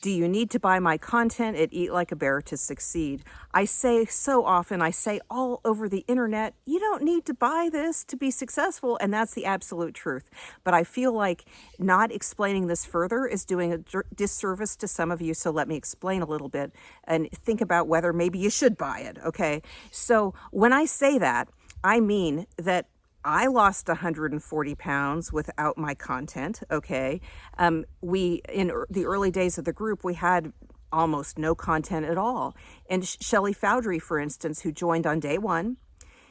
Do you need to buy my content at Eat Like a Bear to succeed? I say so often, I say all over the internet, you don't need to buy this to be successful, and that's the absolute truth. But I feel like not explaining this further is doing a disservice to some of you, so let me explain a little bit and think about whether maybe you should buy it, okay? So when I say that, I mean that I lost 140 pounds without my content, okay? In the early days of the group, we had almost no content at all. And Shelley Foudry, for instance, who joined on day one,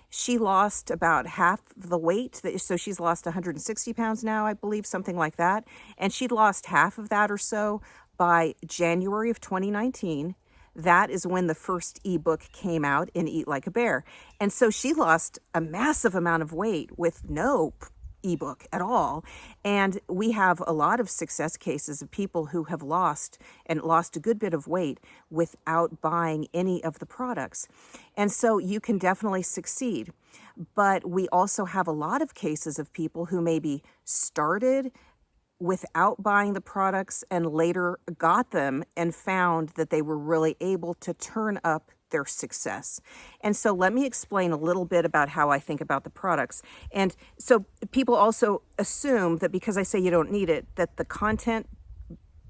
she lost about half the weight. So she's lost 160 pounds now, I believe, something like that. And she'd lost half of that or so by January of 2019. That is when the first ebook came out in Eat Like a Bear. And so she lost a massive amount of weight with no ebook at all. And we have a lot of success cases of people who have lost a good bit of weight without buying any of the products. And so you can definitely succeed. But we also have a lot of cases of people who maybe started without buying the products and later got them and found that they were really able to turn up their success. And so let me explain a little bit about how I think about the products. And so people also assume that because I say you don't need it, that the content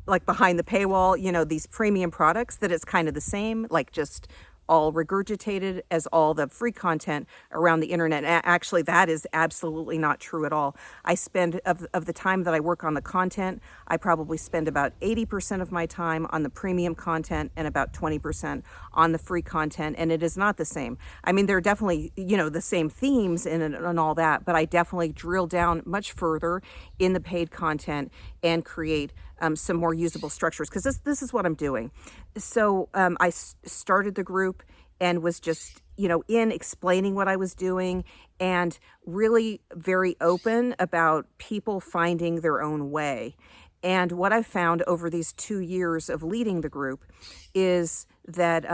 like behind the paywall, these premium products, that it's kind of the same, like just all regurgitated as all the free content around the internet. Actually, that is absolutely not true at all. I spend, of the time that I work on the content, I probably spend about 80% of my time on the premium content and about 20% on the free content, and it is not the same. I mean, there are definitely, the same themes and all that, but I definitely drill down much further in the paid content and create some more usable structures, because this is what I'm doing. So I started the group and was just, in explaining what I was doing and really very open about people finding their own way. And what I've found over these 2 years of leading the group is that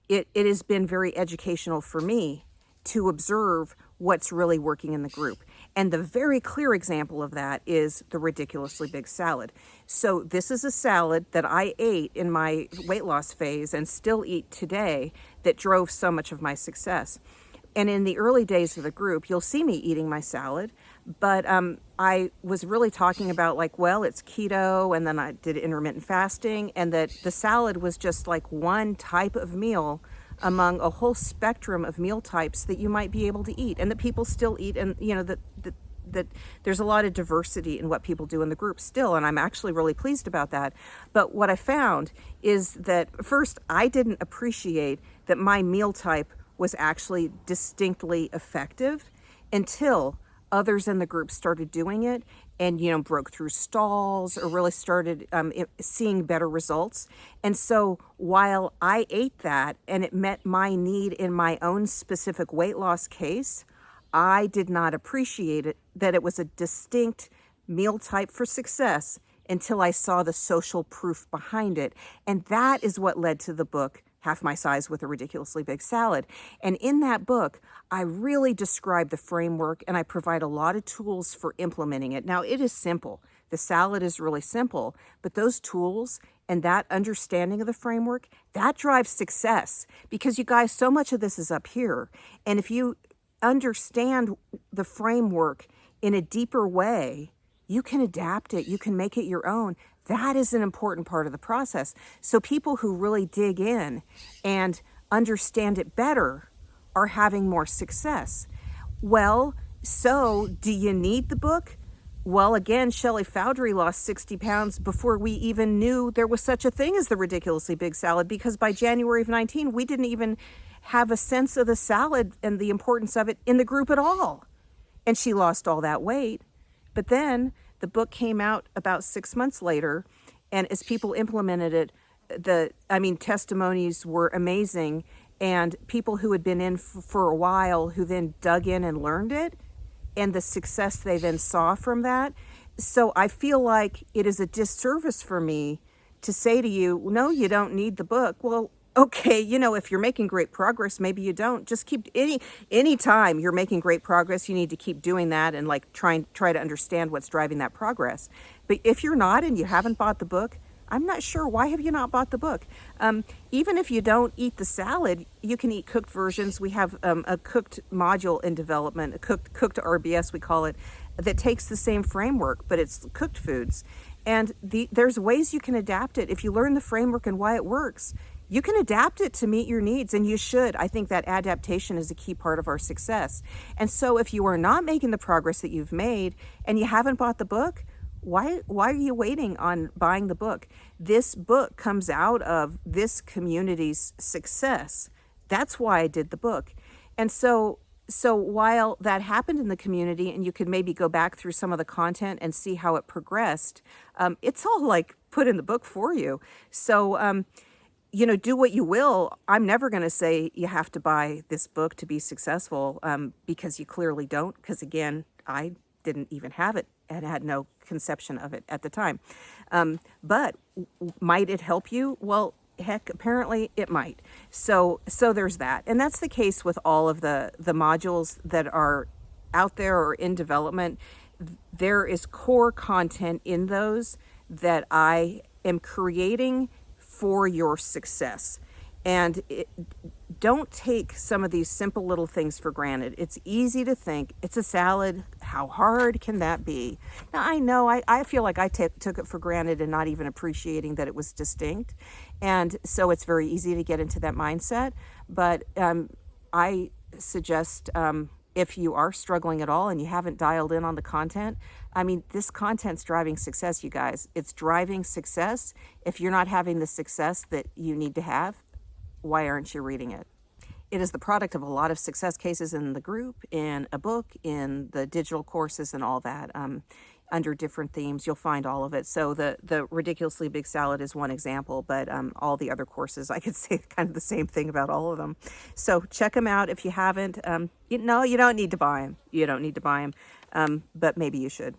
it has been very educational for me to observe what's really working in the group. And the very clear example of that is the ridiculously big salad. So this is a salad that I ate in my weight loss phase and still eat today that drove so much of my success. And in the early days of the group, you'll see me eating my salad, but I was really talking about it's keto, and then I did intermittent fasting, and that the salad was just like one type of meal among a whole spectrum of meal types that you might be able to eat and that people still eat, and that there's a lot of diversity in what people do in the group still, and I'm actually really pleased about that. But what I found is that first, I didn't appreciate that my meal type was actually distinctly effective until others in the group started doing it and, broke through stalls or really started seeing better results. And so while I ate that and it met my need in my own specific weight loss case, I did not appreciate it, that it was a distinct meal type for success until I saw the social proof behind it. And that is what led to the book, Half My Size with a Ridiculously Big Salad. And in that book, I really describe the framework and I provide a lot of tools for implementing it. Now, it is simple. The salad is really simple, but those tools and that understanding of the framework, that drives success, because you guys, so much of this is up here. And if you understand the framework in a deeper way, you can adapt it, you can make it your own. That is an important part of the process. So people who really dig in and understand it better are having more success. Well, so do you need the book? Well, again, Shelley Foudry lost 60 pounds before we even knew there was such a thing as the ridiculously big salad, because by January of 19, we didn't even have a sense of the salad and the importance of it in the group at all. And she lost all that weight. But then the book came out about 6 months later, and as people implemented it, testimonies were amazing, and people who had been in for a while who then dug in and learned it, and the success they then saw from that. So I feel like it is a disservice for me to say to you, no, you don't need the book. Well, okay, if you're making great progress, maybe you don't. Just keep any time you're making great progress, you need to keep doing that and try to understand what's driving that progress. But if you're not and you haven't bought the book, I'm not sure. Why have you not bought the book? Even if you don't eat the salad, you can eat cooked versions. We have a cooked module in development, a cooked RBS we call it, that takes the same framework, but it's cooked foods. And there's ways you can adapt it. If you learn the framework and why it works, you can adapt it to meet your needs, and you should. I think that adaptation is a key part of our success. And so if you are not making the progress that you've made and you haven't bought the book, why are you waiting on buying the book? This book comes out of this community's success. That's why I did the book. And so while that happened in the community, and you could maybe go back through some of the content and see how it progressed, it's all like put in the book for you. So do what you will. I'm never going to say you have to buy this book to be successful, because you clearly don't. Because again, I didn't even have it and had no conception of it at the time. But might it help you? Well, heck, apparently it might. So there's that. And that's the case with all of the modules that are out there or in development. There is core content in those that I am creating for your success. And don't take some of these simple little things for granted. It's easy to think it's a salad. How hard can that be? Now, I know I feel like I took it for granted and not even appreciating that it was distinct. And so it's very easy to get into that mindset. But I suggest, if you are struggling at all and you haven't dialed in on the content, I mean, this content's driving success, you guys. It's driving success. If you're not having the success that you need to have, why aren't you reading it? It is the product of a lot of success cases in the group, in a book, in the digital courses and all that. Under different themes, you'll find all of it. So the Ridiculously Big Salad is one example, but all the other courses, I could say kind of the same thing about all of them. So check them out if you haven't. You don't need to buy them. You don't need to buy them, but maybe you should.